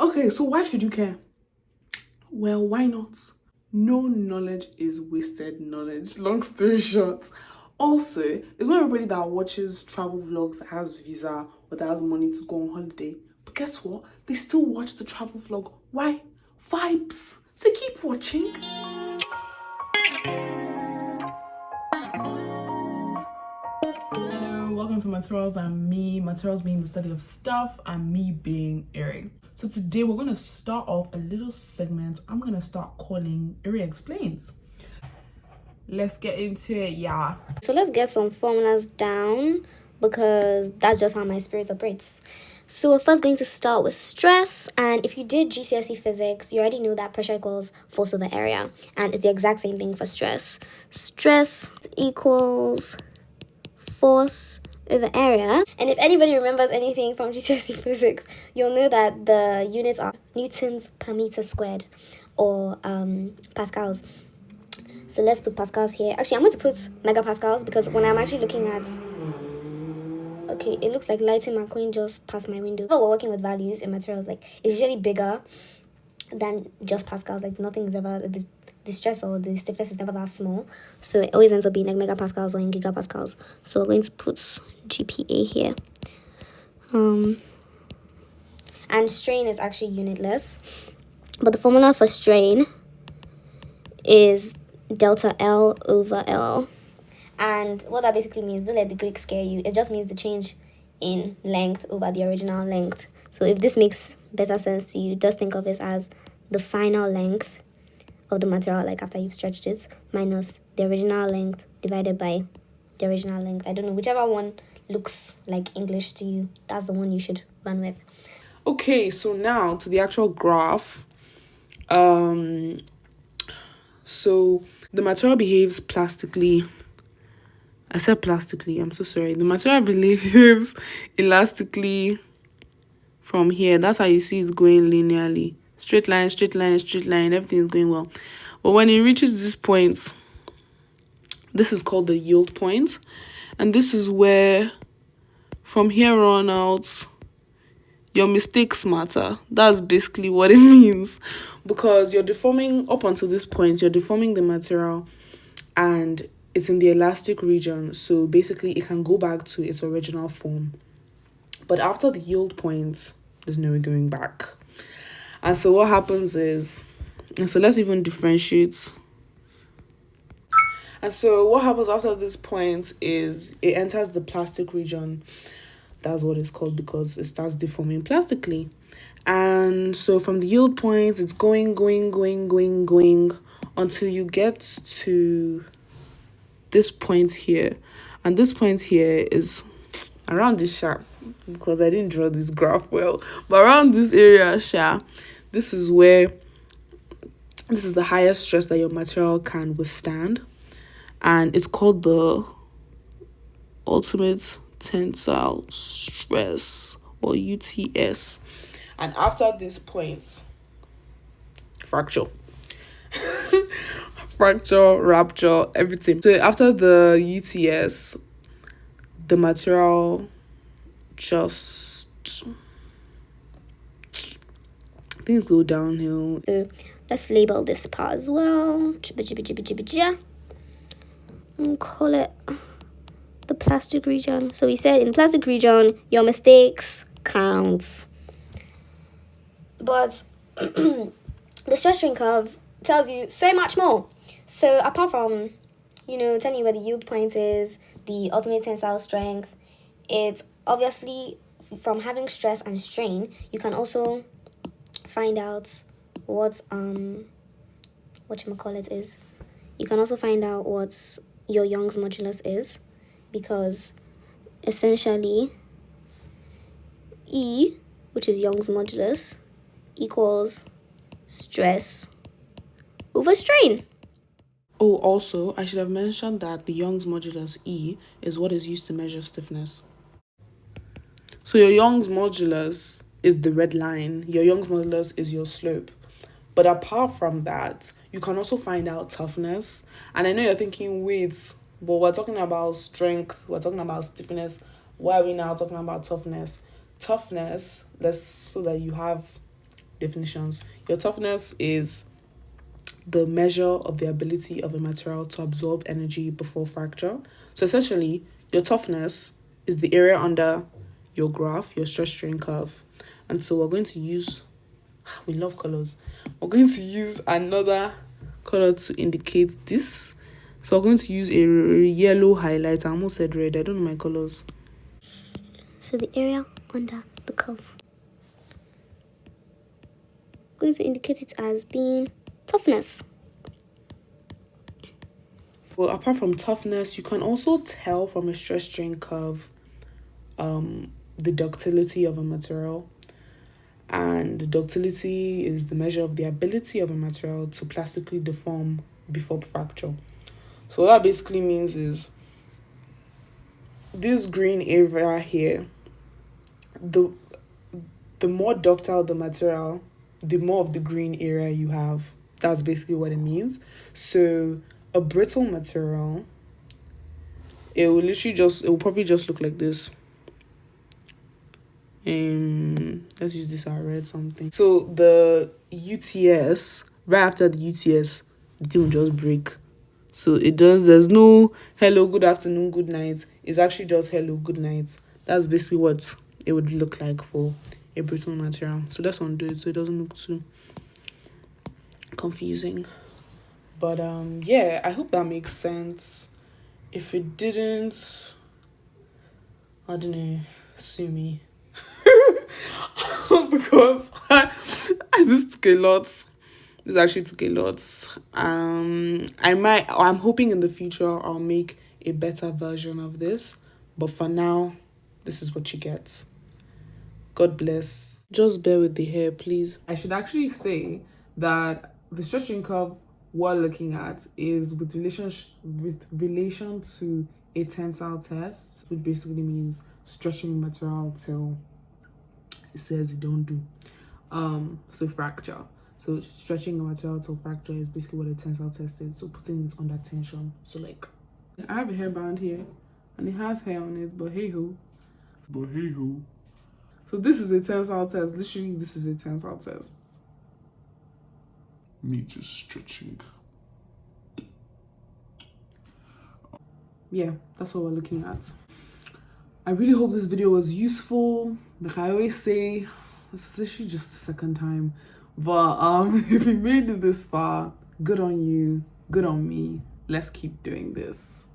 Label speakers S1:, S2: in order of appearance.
S1: Okay, so why should you care? Well, why not? No knowledge is wasted knowledge. Long story short. Also, it's not everybody that watches travel vlogs that has visa or that has money to go on holiday. But guess what? They still watch the travel vlog. Why? Vibes. So keep watching. Hello, welcome to Materials and Me. Materials being the study of stuff and me being Eri. So today we're going to start off a little segment I'm going to start calling Eri Explains. Let's get into it, yeah.
S2: So let's get some formulas down because that's just how my spirit operates. So we're first going to start with stress, and if you did GCSE physics, you already know that pressure equals force over area, and it's the exact same thing for stress. Stress equals force over area, and if anybody remembers anything from GCSE physics, you'll know that the units are newtons per meter squared, or pascals. So let's put pascals here. Actually, I'm going to put megapascals because when I'm actually looking at... Okay, it looks like Lightning McQueen just passed my window. When we're working with values in materials, like, it's usually bigger than just pascals. Like, nothing is ever... The stress or the stiffness is never that small. So it always ends up being like megapascals or in gigapascals. So we're going to put GPA here. And strain is actually unitless. But the formula for strain is delta L over L. And what that basically means, don't let the Greek scare you, it just means the change in length over the original length. So if this makes better sense to you, just think of it as the final length of the material, like after you've stretched it, minus the original length divided by the original length. I don't know, whichever one looks like English to you, that's the one you should run with.
S1: Okay, so now to the actual graph. So the material behaves plastically. I said plastically, I'm so sorry. The material behaves elastically from here. That's how you see it's going linearly. Straight line, straight line, straight line, everything is going well. But when it reaches this point, this is called the yield point. And this is where, from here on out, your mistakes matter. That's basically what it means. Because you're deforming, up until this point, you're deforming the material and it's in the elastic region. So basically, it can go back to its original form. But after the yield point, there's no going back. And so what happens is, and so let's even differentiate. And so what happens after this point is it enters the plastic region. That's what it's called because it starts deforming plastically. And so from the yield point, it's going until you get to this point here. And this point here is around this sharp, because I didn't draw this graph well. But around this area, this is where, this is the highest stress that your material can withstand. And it's called the ultimate tensile stress, or UTS. And after this point, fracture, rupture, everything. So after the UTS, the material just, things go downhill.
S2: So let's label this part as well. And call it the plastic region. So we said in plastic region, your mistakes counts. But the stress strain curve tells you so much more. So apart from, telling you where the yield point is, the ultimate tensile strength, it's obviously from having stress and strain, you can also find out what whatchamacallit is. You can also find out what your Young's modulus is, because essentially E, which is Young's modulus, equals stress over strain.
S1: Oh, also, I should have mentioned that the Young's modulus E is what is used to measure stiffness. So your Young's modulus is the red line. Your Young's modulus is your slope. But apart from that, you can also find out toughness. And I know you're thinking, wait, but we're talking about strength, we're talking about stiffness. Why are we now talking about toughness? Toughness, so that you have definitions. Your toughness is the measure of the ability of a material to absorb energy before fracture. So essentially, your toughness is the area under your graph, your stress strain curve. And so we're going to use, we love colors. We're going to use another color to indicate this. So we're going to use a yellow highlight. I almost said red. I don't know my colors.
S2: So the area under the curve. I'm going to indicate it as being toughness.
S1: Well, apart from toughness, you can also tell from a stress strain curve the ductility of a material. And the ductility is the measure of the ability of a material to plastically deform before fracture. So what that basically means is this green area here, the more ductile the material, the more of the green area you have. That's basically what it means. So a brittle material, it will probably just look like this. Let's use this. I read something. So the UTS, right after the UTS, the thing will just break. So there's no hello, good afternoon, good night. It's actually just hello, good night. That's basically what it would look like for a brittle material. So let's undo it so it doesn't look too confusing. But yeah, I hope that makes sense. If it didn't, I don't know, sue me. Because this took a lot. This actually took a lot. I'm hoping in the future I'll make a better version of this. But for now, this is what you get. God bless. Just bear with the hair, please. I should actually say that the stress strain curve we're looking at is with relation to a tensile test, which basically means stretching material till it says you don't do. So fracture. So stretching a material till fracture is basically what a tensile test is. So putting it under tension. So like, I have a hairband here, and it has hair on it, but hey ho. So this is a tensile test. Literally, this is a tensile test. Me just stretching. Yeah, that's what we're looking at. I really hope this video was useful. Like I always say, it's literally just the second time. But if you made it this far, good on you, good on me. Let's keep doing this.